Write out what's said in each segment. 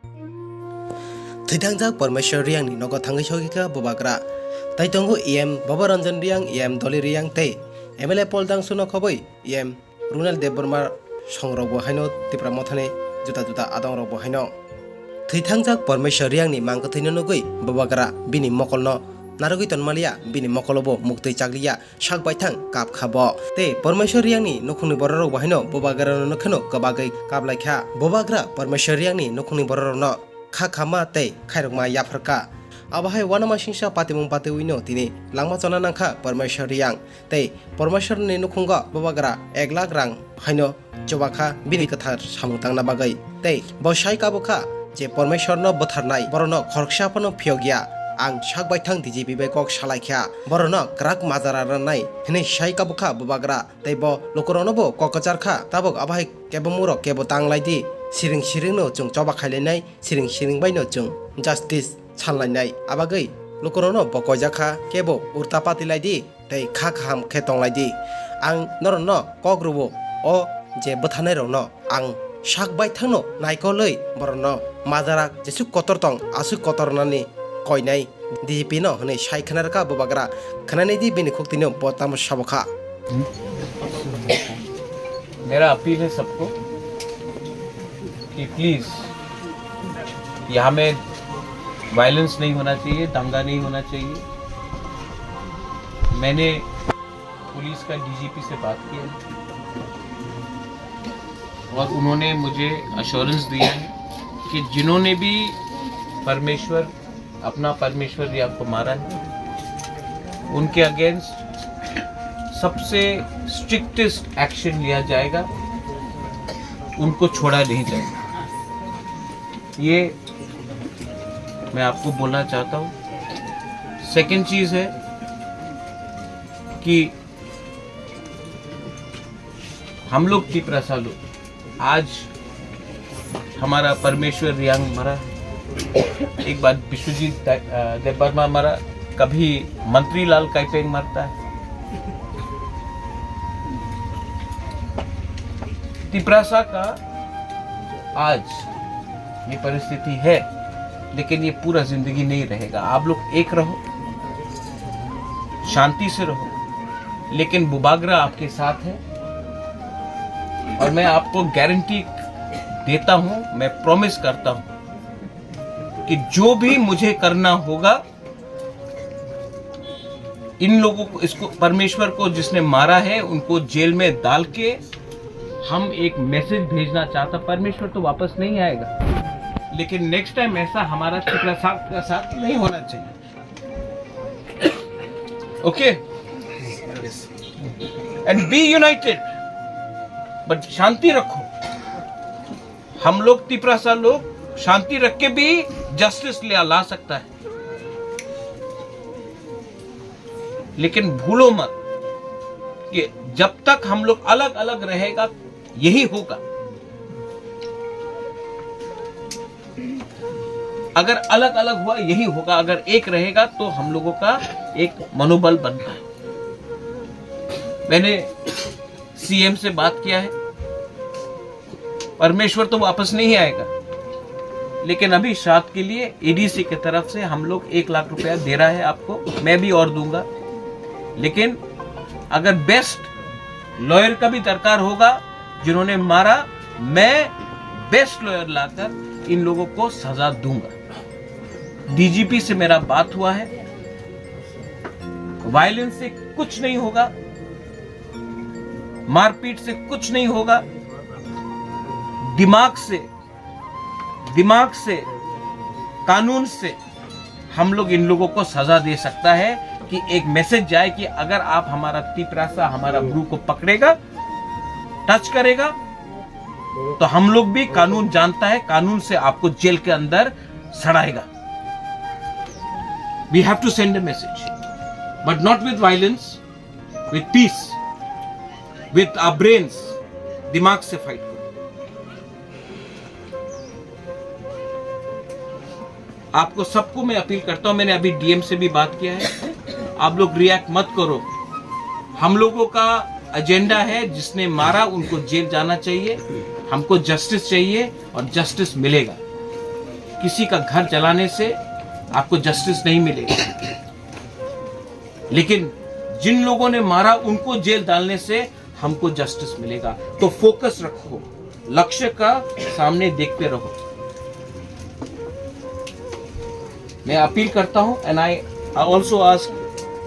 Thaitangjak Parmeshwar Riang ni nogo thangai shogika bobagra Taitongo EM Babaranjan Riang EM Doli Riang tei MLA Poldang Suno khoboi EM Runal Deborma Songrok bo haino tipra mothane juta juta adong rok bo haino Thaitangjak Parmeshwar Riang ni mangkathaino nogoi bobagra bini mokolno narogoi tonmalia bini mokolobo muktui chakliya shak baithang kap khabo te Parmeshwar Riang ni nokhungni bororok bo haino bobagra no khano kabagai kaplaikha bobagra Parmeshwar Riang ni nokhungni bororok no kha khama tei khairokma yafarka abahai wanama singsa patimung patiwino tini langma chona nangkha Parmeshwar Riang tei Parmeshwar ni nukhunga bobagra 1 lakh rang haino chobakha bini kathar samung tangna bagai tei bo sai kabukha je Parmeshwar no botharnai borono khorksa pano phiyogya ang shak baithang DGP bai kok salaikha borono krak mazara ranai hene sai kabukha bobagra tei bo lokorono bo kokocharkha tabok abahai kebomuro kebo tanglaidi siring siring no chung choba khailainai siring siring bai no chung justice chanlainai abagai lokorono bokojakha kebo urtapati laidi tei kha kham khetong laidi ang norono kokrubo o je bothanai rono ang shak baithangno naikoloi borono mazara jesu kotor tong asu kotornani koinai DGP no hne sai khanarka bobagra khanani di bini khoktino potam sabokha मेरा appeal है सबको कि please यहाँ में violence नहीं होना चाहिए, दंगा नहीं होना चाहिए। मैंने पुलिस का डीजीपी से बात की है और उन्होंने मुझे अश्योरेंस दिया है कि जिन्होंने भी परमेश्वर रियांग को मारा है उनके अगेंस्ट सबसे स्ट्रिक्टेस्ट एक्शन लिया जाएगा, उनको छोड़ा नहीं जाएगा। ये मैं आपको बोलना चाहता हूँ। सेकंड चीज है कि हम लोग तिपरासा लोग आज हमारा परमेश्वर रियांग मरा, एक बार विश्वजीत देबबर्मा मरा, कभी मंत्री लाल काइपेंग मरता है। तिपरासा का आज ये परिस्थिति है, लेकिन ये पूरा जिंदगी नहीं रहेगा। आप लोग एक रहो, शांति से रहो, लेकिन बुबागरा आपके साथ है और मैं आपको गारंटी देता हूं, मैं प्रॉमिस करता हूं कि जो भी मुझे करना होगा, इन लोगों को, इसको परमेश्वर को जिसने मारा है उनको जेल में डाल के हम एक मैसेज भेजना चाहता। परमेश्वर तो वापस नहीं आएगा, लेकिन नेक्स्ट टाइम ऐसा हमारा तिपरासा का साथ नहीं होना चाहिए। Okay, and be united, but शांति रखो। हम लोग तिपरासा लोग शांति रख के भी जस्टिस ला सकता है, लेकिन भूलो मत कि जब तक हम लोग अलग अलग रहेगा यही होगा। अगर अलग अलग हुआ यही होगा, अगर एक रहेगा तो हम लोगों का एक मनोबल बनता है। मैंने सीएम से बात किया है, परमेश्वर तो वापस नहीं आएगा, लेकिन अभी श्राद्ध के लिए एडीसी की तरफ से हम लोग 1 लाख रुपया दे रहा है आपको, मैं भी और दूंगा। लेकिन अगर बेस्ट लॉयर का भी दरकार होगा जिन्होंने मारा, मैं बेस्ट लॉयर लाकर इन लोगों को सजा दूंगा। डीजीपी से मेरा बात हुआ है, वायलेंस से कुछ नहीं होगा, मारपीट से कुछ नहीं होगा, दिमाग से कानून से हम लोग इन लोगों को सजा दे सकता है कि एक मैसेज जाए कि अगर आप हमारा तिपरासा, हमारा ब्रू को पकड़ेगा, टच करेगा, तो हम लोग भी कानून जानता है, कानून से आपको जेल के अंदर सड़ाएगा। We have to send a message, but not with violence, with peace, with our brains. दिमाग से फाइट करो। आपको सबको मैं अपील करता हूं, मैंने अभी डीएम से भी बात किया है, आप लोग रिएक्ट मत करो। हम लोगों का एजेंडा है, जिसने मारा उनको जेल जाना चाहिए, हमको जस्टिस चाहिए और जस्टिस मिलेगा। किसी का घर जलाने से आपको जस्टिस नहीं मिलेगा, लेकिन जिन लोगों ने मारा उनको जेल डालने से हमको जस्टिस मिलेगा। तो फोकस रखो, लक्ष्य का सामने देखते रहो। मैं अपील करता हूं एंड आई ऑल्सो आस्क,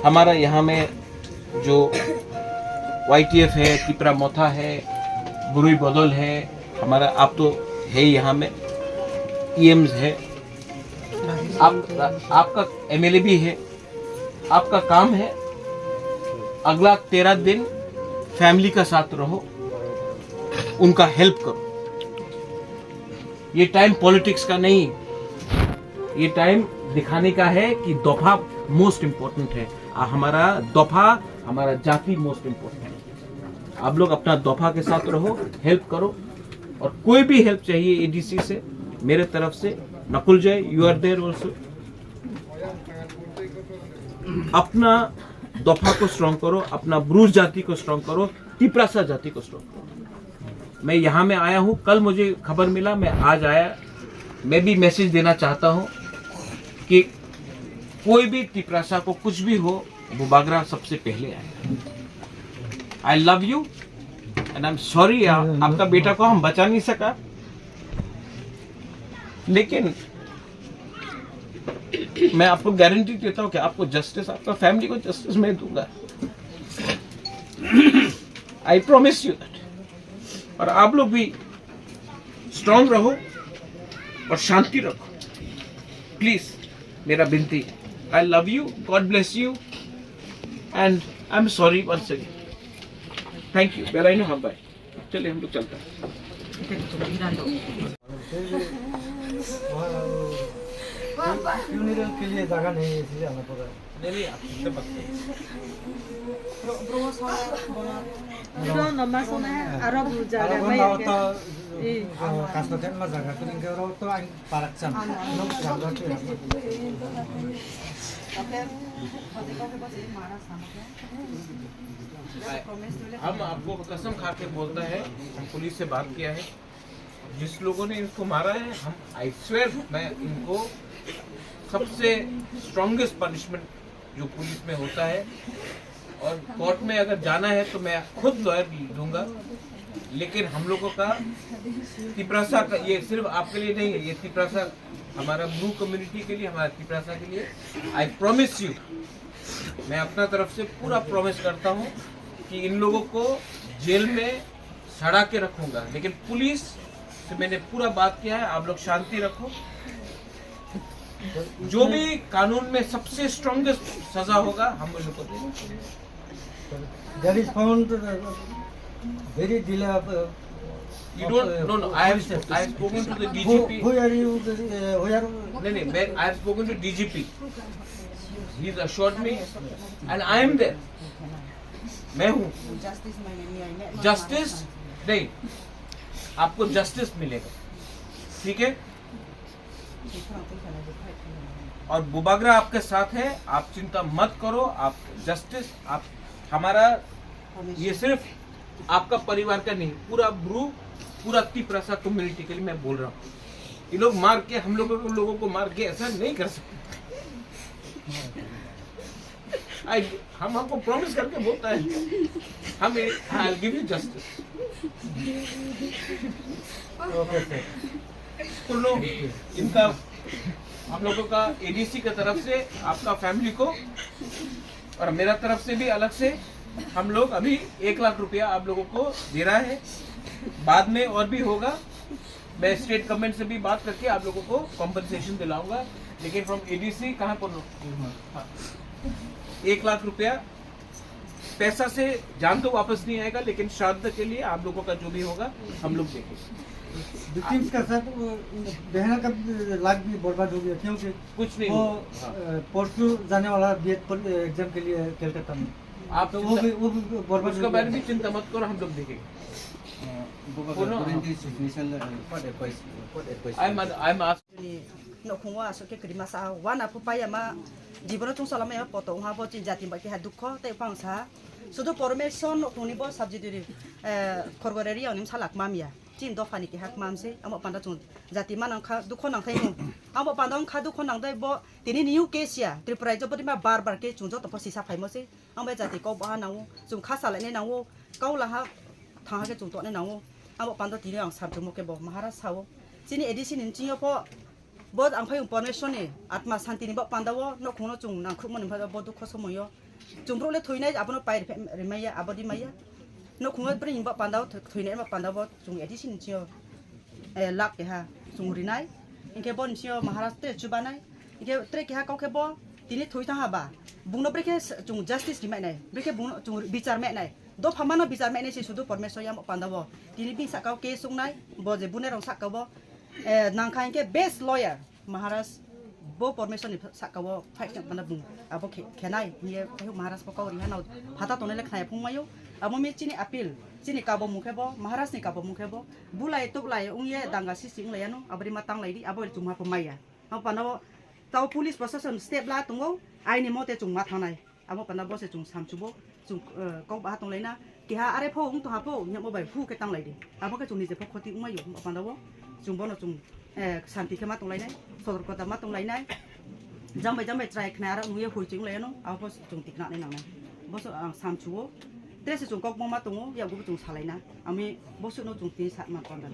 हमारा यहाँ में जो YTF है, तिपरा मोथा है, बुरुई बदल है, हमारा आप तो है यहाँ में, EMs है, आपका MLA भी है, आपका काम है अगला 13 दिन फैमिली का साथ रहो, उनका हेल्प करो। ये टाइम पॉलिटिक्स का नहीं, ये टाइम दिखाने का है कि दफा मोस्ट इंपॉर्टेंट है, हमारा दफा, हमारा जाति मोस्ट इंपॉर्टेंट है। आप लोग अपना दफा के साथ रहो, हेल्प करो, और कोई भी हेल्प चाहिए ADC से, मेरे तरफ से, नकुल जय, यू आर देयर ऑल्सो। अपना दफा को स्ट्रॉन्ग करो, अपना ब्रूज जाति को स्ट्रॉन्ग करो, तिपरासा जाति को स्ट्रॉन्ग करो। मैं यहाँ में आया हूँ, कल मुझे खबर मिला, मैं आज आया। मैं भी मैसेज देना चाहता हूँ कि कोई भी तिपरासा को कुछ भी हो, बुबागरा सबसे पहले आएगा। आई love you and I am sorry, आपका बेटा को हम बचा नहीं सका, लेकिन मैं आपको गारंटी देता हूं कि आपको जस्टिस, आपका फैमिली को जस्टिस मैं दूंगा। I promise you that. और आप लोग भी स्ट्रांग रहो और शांति रखो, प्लीज, मेरा विनती। I love you, God bless you and I am sorry once again. Thank you. बेलाइनो हम बाय, चलिए हम लोग चलते हैं। फ्यूनरल के लिए जगह नहीं है, इसलिए आना पड़ा। नहीं आप चिंता मत करिए। Itu nomor sana Arab jaga Kalau mai mau ke. tahu kastoten mah jaga kuning ke orang tu ang paraksan. Nuk jaga tu. हम आपको कसम खा के बोलता है, हम पुलिस से बात किया है, जिस लोगों ने इनको मारा है, हम आई स्वेयर मैं इनको सबसे स्ट्रॉन्गेस्ट पनिशमेंट जो पुलिस में होता है, और कोर्ट में अगर जाना है तो मैं खुद लॉयर दूंगा। लेकिन हम लोगों का तिपरासा का, ये सिर्फ आपके लिए नहीं है, ये तिपरासा हमारा ब्लू कम्युनिटी के लिए, हमारा तिपरासा के लिए। आई प्रॉमिस यू, मैं अपना तरफ से पूरा प्रॉमिस करता हूँ कि इन लोगों को जेल में सड़ा के रखूंगा। लेकिन पुलिस से मैंने पूरा बात किया है, आप लोग शांति रखो। जो भी कानून में सबसे स्ट्रॉन्गेस्ट सजा होगा हम उनको देंगे। There is found very delay of. You don't, no, I have spoken to the DGP. Who are you? Where? नहीं, I have spoken to DGP. He's assured me, and I am there. मैं हूँ। Justice नहीं, आपको justice मिलेगा, ठीक है? और बुबागरा आपके साथ है, आप चिंता मत करो। आप जस्टिस, आप हमारा, ये सिर्फ आपका परिवार का नहीं, पूरा ब्रू, पूरा तिपरासा कम्युनिटी के लिए मैं बोल रहा हूँ। ये लोग मार के, हम लोगों को मार के ऐसा नहीं कर सकते। हम आपको प्रॉमिस करके बोलता है, हम I will give you justice. Okay, sir. तो लोग इनका, हम लोगों का ADC की तरफ से आपका फैमिली को, और मेरा तरफ से भी अलग से, हम लोग अभी 1 लाख रुपया आप लोगों को दे रहा है। बाद में और भी होगा, मैं स्टेट गवर्नमेंट से भी बात करके आप लोगों को कॉम्पनसेशन दिलाऊंगा। लेकिन फ्रॉम ADC कहाँ पर 1 लाख रुपया पैसा से जान तो वापस नहीं आएगा, लेकिन श्राद्ध के लिए आप लोगों का जो भी होगा हम लोग देंगे। Victims का सर बहना का लाख भी बर्बाद हो गया, क्योंकि कुछ नहीं वो होगा। परसों जाने वाला बीएड एग्जाम के लिए कलकत्ता में, आप तो वो भी बर्बाद उसके हो बारे गया। में चिंता मत करो, हम लोग देखेंगे। I'm asking. no khungwa so ke krima sa wana pupaya ma jiboro chung sala ma poto ha bo chin jati ba ke ha dukho te pangsa sudo permission khuni bo subsidiary khorgoreri onim salak mamia चिन दफानि के हाक मामसे आमो पांदा जों जाति मान खा दुखो नांथाय नु आमो पांदा खा दुखो नांथाय बो तिनि निउ केसिया त्रिपुरा जो बदिमा बार के जों जो तो सिसा फाइमोसे आमो जाति को बहा नाउ जों खा सालायने नाउ गाव लाहा थाङा के जों तने नाउ आमो पांदा तिनि आं साब जों के बो महाराज सावो चिनि एडिसिन निचियो पो bod ang phai permission ni atma santi ni ba pandawo no khono chung nang khuk mon pha bo du khoso moyo chung bro le thoinai abono pai remaya abodi maya no khunga pre ba pandawo thoinai ba pandawo chung edisin chio lak ke ha chung rinai inke bon chio maharashtra chubanai inke tre ke ha kau ke bo tini thoi tha ba bungno bre ke chung justice rimai nai bre ke bung chung bichar me nai do phamano bichar me nai se sudu permission ya pandawo tini bi sakau ke sung nai bo je bune rong sakau bo nangkai ke best lawyer Maharaj bo permission ni sakawo fight na bung abo khenai ni Maharaj ko kau rihanau phata tone le khnai phung mayo abo mi chini appeal chini kabo mukhe bo Maharaj ni kabo mukhe bo bulai tuk lai ungye danga si sing le anu abri matang lai di abo chungha pemaya abo panawo tau police procession step la tungo ai ni mote chung ma thanai abo panawo se chung samchubo chung kau ba tong lai na ki ha are pho ung to ha pho nyamo bai phu ke tang lai di abo ke chung ni je pho khoti umayo panawo chung bono chung santi ke matong lai nai sodor kota matong lai nai jambai try khna ra nuye hui chung lai no aw chung tikna nai nang nai bo so sam chuo tres chung kok mo matongo ya go chung salai na ami bo so no chung ti sa ma kon